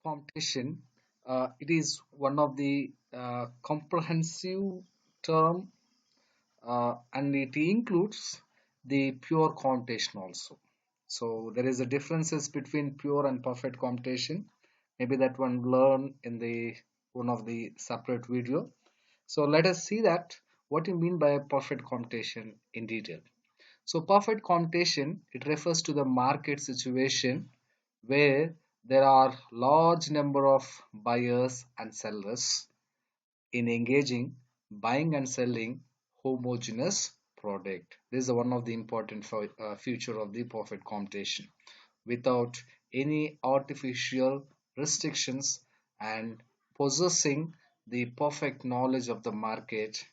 competition, it is one of the comprehensive term, and it includes the pure computation also. So there is a differences between pure and perfect computation. Maybe that one learn in the one of the separate video. So let us see that what you mean by a perfect computation in detail. So perfect computation, it refers to the market situation where there are large number of buyers and sellers in engaging buying and selling homogeneous product. This is one of the important feature of the perfect computation without any artificial restrictions and possessing the perfect knowledge of the market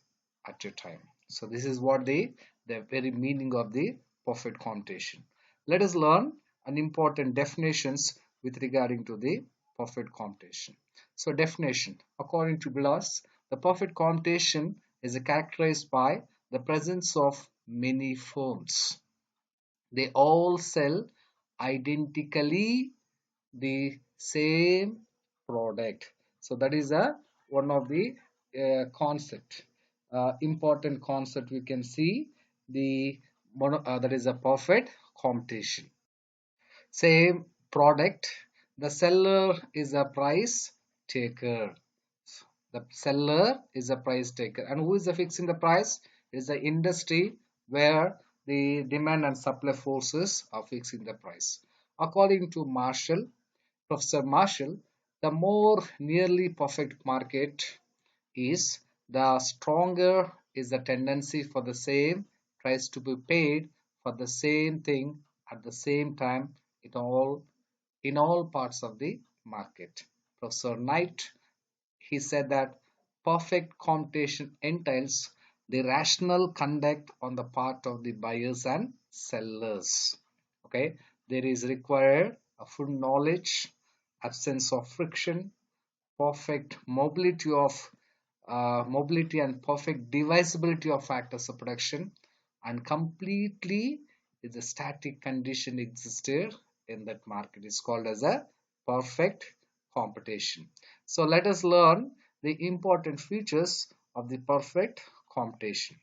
at a time. So this is what the very meaning of the perfect computation. Let us learn an important definitions with regarding to the perfect computation. So definition, according to Bloss, the perfect computation is characterized by the presence of many firms. They all sell identically the same product. So that is a one of the concept, important concept. We can see the that is a perfect competition. Same product, the seller is a price taker. The seller is a price taker, and who is the fixing the price? It is the industry where the demand and supply forces are fixing the price. According to Professor Marshall, the more nearly perfect market is, the stronger is the tendency for the same price to be paid for the same thing at the same time in all parts of the market. Professor Knight, he said that perfect computation entails the rational conduct on the part of the buyers and sellers. Okay, there is required a full knowledge, absence of friction, perfect mobility and perfect divisibility of factors of production, and completely is a static condition existed in that market is called as a perfect computation. So let us learn the important features of the perfect computation.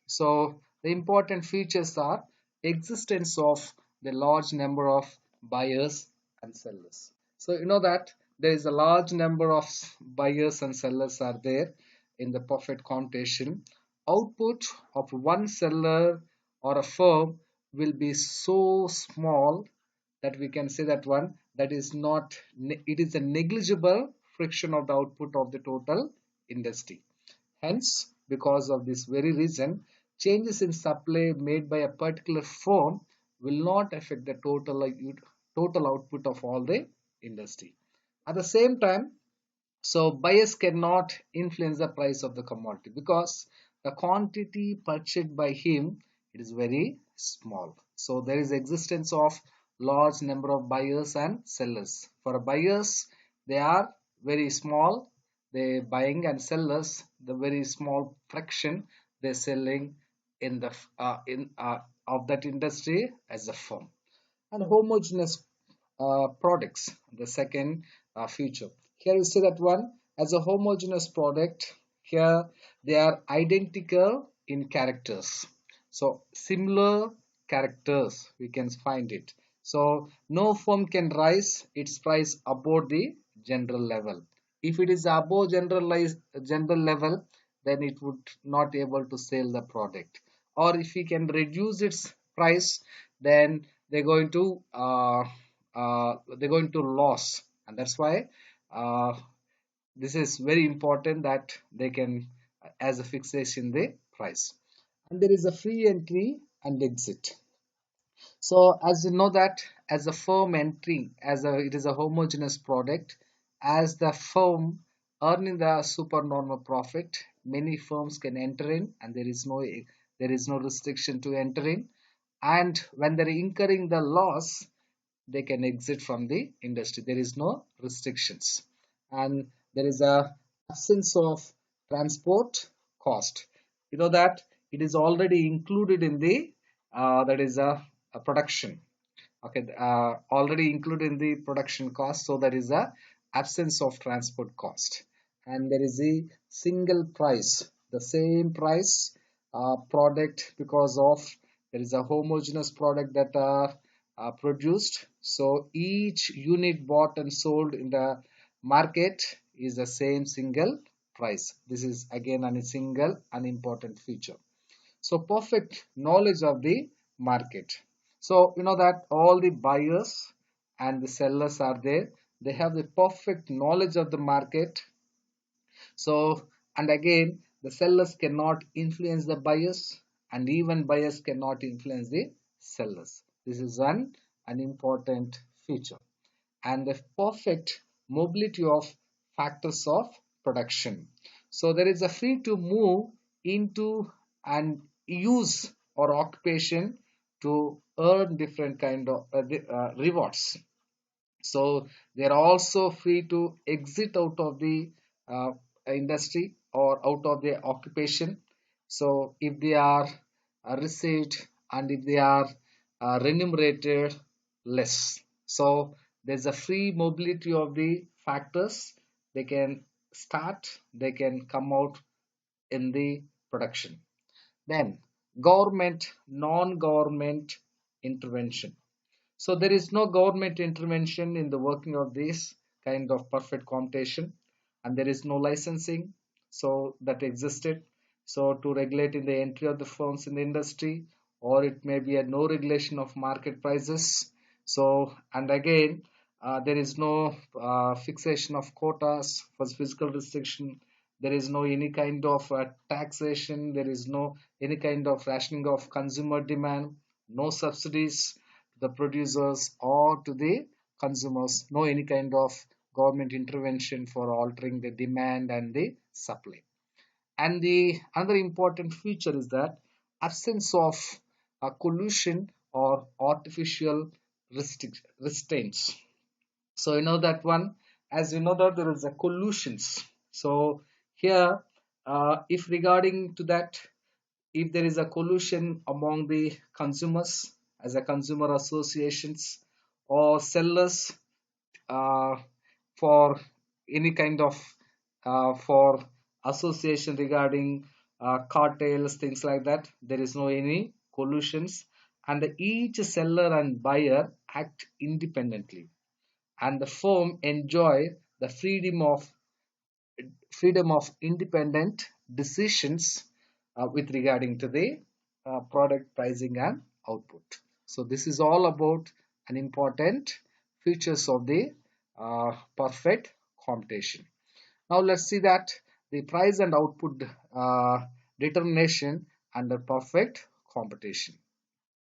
So the important features are existence of the large number of buyers and sellers. So you know that there is a large number of buyers and sellers are there in the perfect computation. Output of one seller or a firm will be so small that we can say that one that is not, it is a negligible friction of the output of the total industry. Hence, because of this very reason, changes in supply made by a particular firm will not affect the total output of all the industry. At the same time, so buyers cannot influence the price of the commodity because the quantity purchased by him, it is very small. So there is existence of large number of buyers and sellers. For buyers, they are very small. They buying and sellers, the very small fraction they selling in the in of that industry as a firm. And homogeneous products, the second feature. Here we say that one as a homogeneous product. Here they are identical in characters. So similar characters we can find it. So no firm can rise its price above the general level. If it is above general level, then it would not able to sell the product. Or if we can reduce its price, then they're going to lose, and that's why uh, this is very important that they can as a fixation the price. And there is a free entry and exit. So as you know that as a firm entering as a it is a homogeneous product, as the firm earning the supernormal profit, many firms can enter in, and there is no restriction to enter in. And when they're incurring the loss, they can exit from the industry. There is no restrictions, and there is a absence of transport cost. You know that it is already included in the that is a production. Okay, already included in the production cost. So that is a absence of transport cost, and there is a single price, the same price product, because of there is a homogeneous product that are produced. So each unit bought and sold in the market is the same single price. This is again a single and important feature. So perfect knowledge of the market. So you know that all the buyers and the sellers are there. They have the perfect knowledge of the market. So, and again, the sellers cannot influence the buyers, and even buyers cannot influence the sellers. This is an important feature. And the perfect mobility of factors of production. So there is a free to move into and use or occupation to earn different kind of rewards. So they are also free to exit out of the uh, industry or out of their occupation. So if they are received and if they are remunerated less. So there's a free mobility of the factors. They can start, they can come out in the production. Then government, non-government intervention. So there is no government intervention in the working of this kind of perfect computation, and there is no licensing so that existed. So to regulate in the entry of the firms in the industry, or it may be a no regulation of market prices. So and again, there is no fixation of quotas for physical restriction. There is no any kind of taxation. There is no any kind of rationing of consumer demand. No subsidies to the producers or to the consumers. No any kind of government intervention for altering the demand and the supply. And the another important feature is that absence of collusion or artificial restraints. So you know that one, as you know that there is a collusions. So here, if regarding to that, if there is a collusion among the consumers as a consumer associations or sellers uh, for any kind of for association regarding cartels, things like that, there is no any collusions, and each seller and buyer act independently, and the firm enjoy the freedom of independent decisions with regarding to the product pricing and output. So this is all about an important features of the perfect computation. Now let's see that the price and output determination under perfect computation.